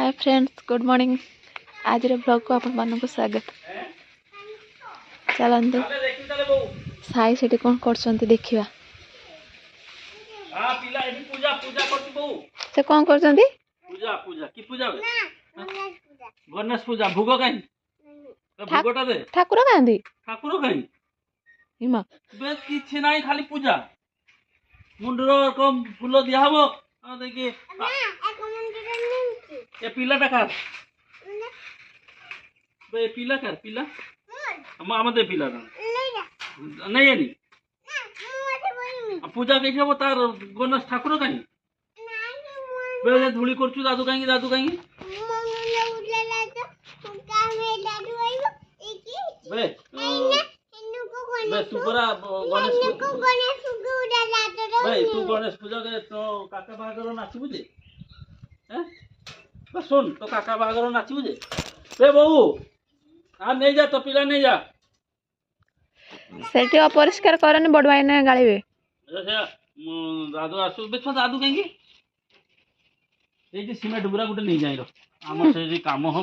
Hi friends, good morning. आज blog को आपण मानक स्वागत। चलते साई से कौन कर देखा से कौन कर गणेश पूजा भोग कहीं भोगटा दे ठाकुर कहाँ ठाकुर कहीं बेस किछि नाही खाली पूजा मुंडर कम फूल दिया हबो देखि ए पिलाटा कार बे पिला कार पिला हम दे पिला नहीं आनी पूजा कैसे हबो तार गणेश ठाकुर कहीं बे धूली करछु दादू कहीं बे बे तू परा गणेश भाई तू गणेश पूजा के तो काका बागर नाचबू जे हैं बस सुन तो काका बागर नाचबू जे बे बहू आ नहीं जा तो पिला नहीं जा सेठी अपरिष्कार करने बड़ भाई ने गालिबे अच्छा दादू आसु बे दादू कहीं एटी सीमेंट बुरा गुटे नहीं जाई रो हम से काम हो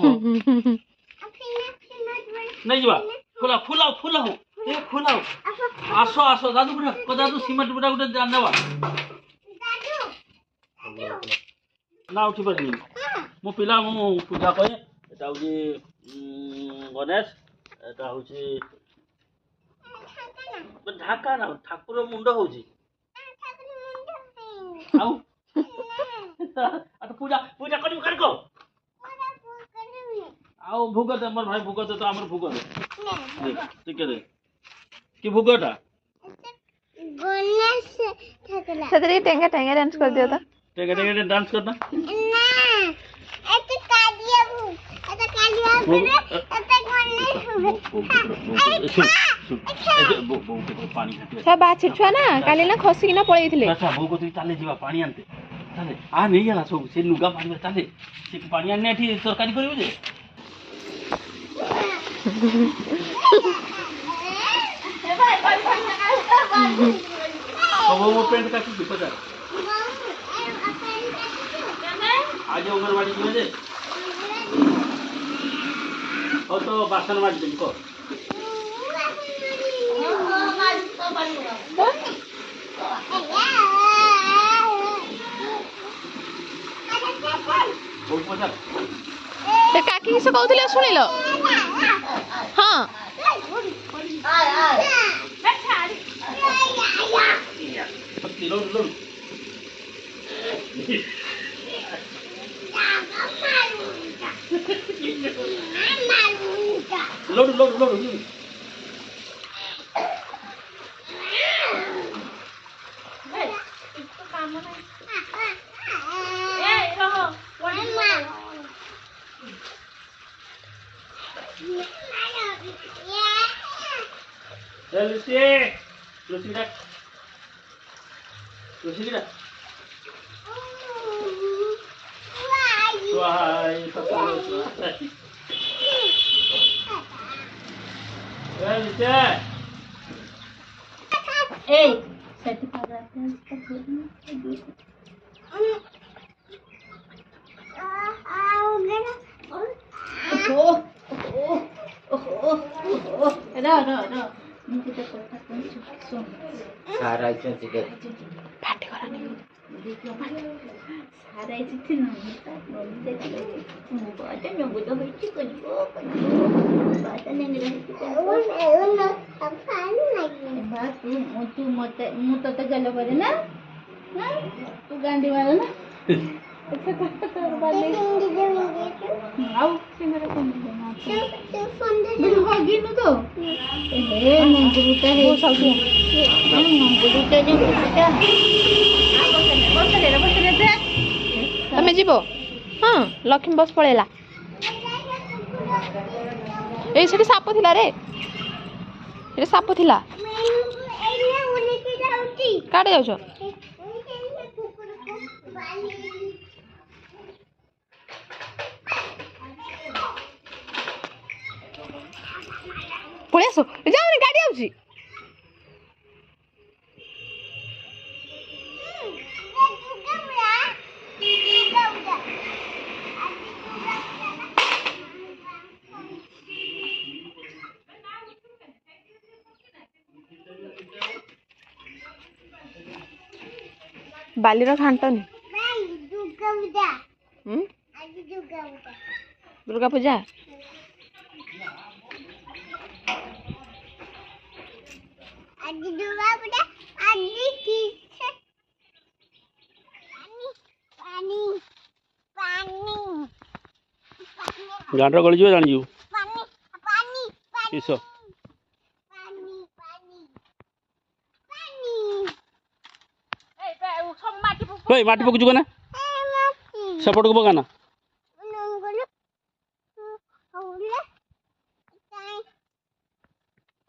नहीं जा फुला फुला फुला हो ए फुलाओ आसो आसो दादू बुरा को दादू सीमेंट बुरा गुटे जानवा ना उठी पड़नी मो पिला मो पूजा करे एटा होची गणेश एटा होची ढाका ना ठाकुर मुंड होची आउ आ तो पूजा पूजा करी कर को आउ भोग दे हमर भाई भोग दे तो हमर भोग दे ठीक है दे कि भोगटा गणेश ठाकुर सदरी टेंगा टेंगा डांस कर दियो तो टेंगा टेंगा डांस करना ना एत कालिया भू एत कालिया भू पानी सब बात छिछुआ ना काली ना खसी ना पळई थिले अच्छा भोग तो चले जीवा पानी आनते चले आ नहीं जाला सब से लुगा मारबे चले से पानी आने एठी तरकारी करियो जे वो पेंट का की पता आज अंगनवाड़ी में दे और तो बासन मार दे को बहुत मजा ते काकी से कहउथिले सुनिलो हां load Lucy Wahai satu paragraf Sarai cantik. Party कराने सारा चिट्ठी गल करे ना तू गांधी वाला ना तो तमे जीवो हाँ लक्ष्मी बस पळेला ए सेठी साप थिला रे ए साप थिला काडे जाउछो पळे आसो जाओ गाड़ी आउची ବାଲିର ଘାଣ୍ଟନି ଦୁର୍ଗା ପୂଜା ହୁଁ ଆଜି ଦୁର୍ଗା ପୂଜା ଦୁର୍ଗା ପୂଜା ଆଜି ଦୁର୍ଗା ପୂଜା ଆଜି କିସ ପାଣି ପାଣି ପାଣି ଗାଁର ଗଳିଯିବ ଜାଣିଯିବୁ ପାଣି ପାଣି କିସ ପାଣି ପାଣି ପାଣି ହେଇ ମାଟି ପକେଇଛୁ ନା ସେପଟକୁ ପକା ନା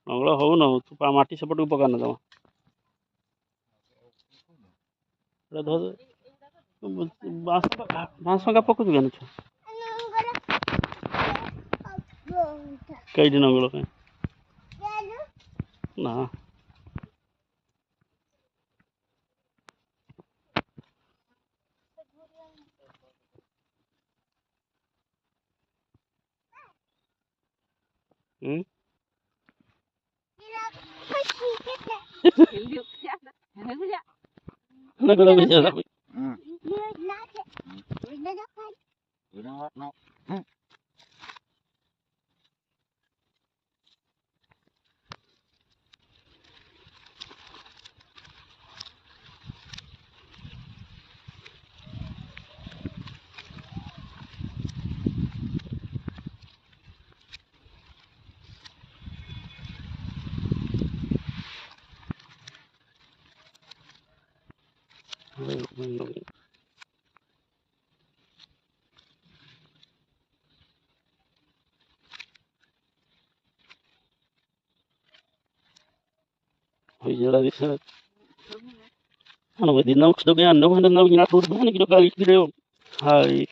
ମଙ୍ଗଳ ହଉ ନ ହଉ ତୁ ମାଟି ସେପଟକୁ ପକା ନା ଜମା ବାଁଶ ପକା ପକଉଛୁ କେନ ଛୁଆ କେଇଠି ନଙ୍ଗଳ କାଇଁ ନା ନଙ୍ଗଳ visa Ano gusto kaya ano na ginaturo ba ni kilo kilo hai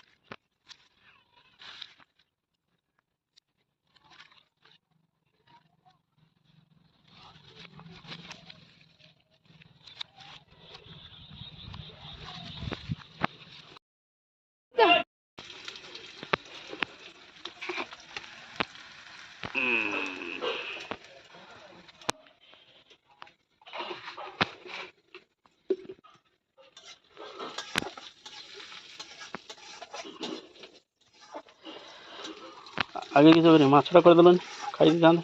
आगे किसी माछटा कर देलन खाई जान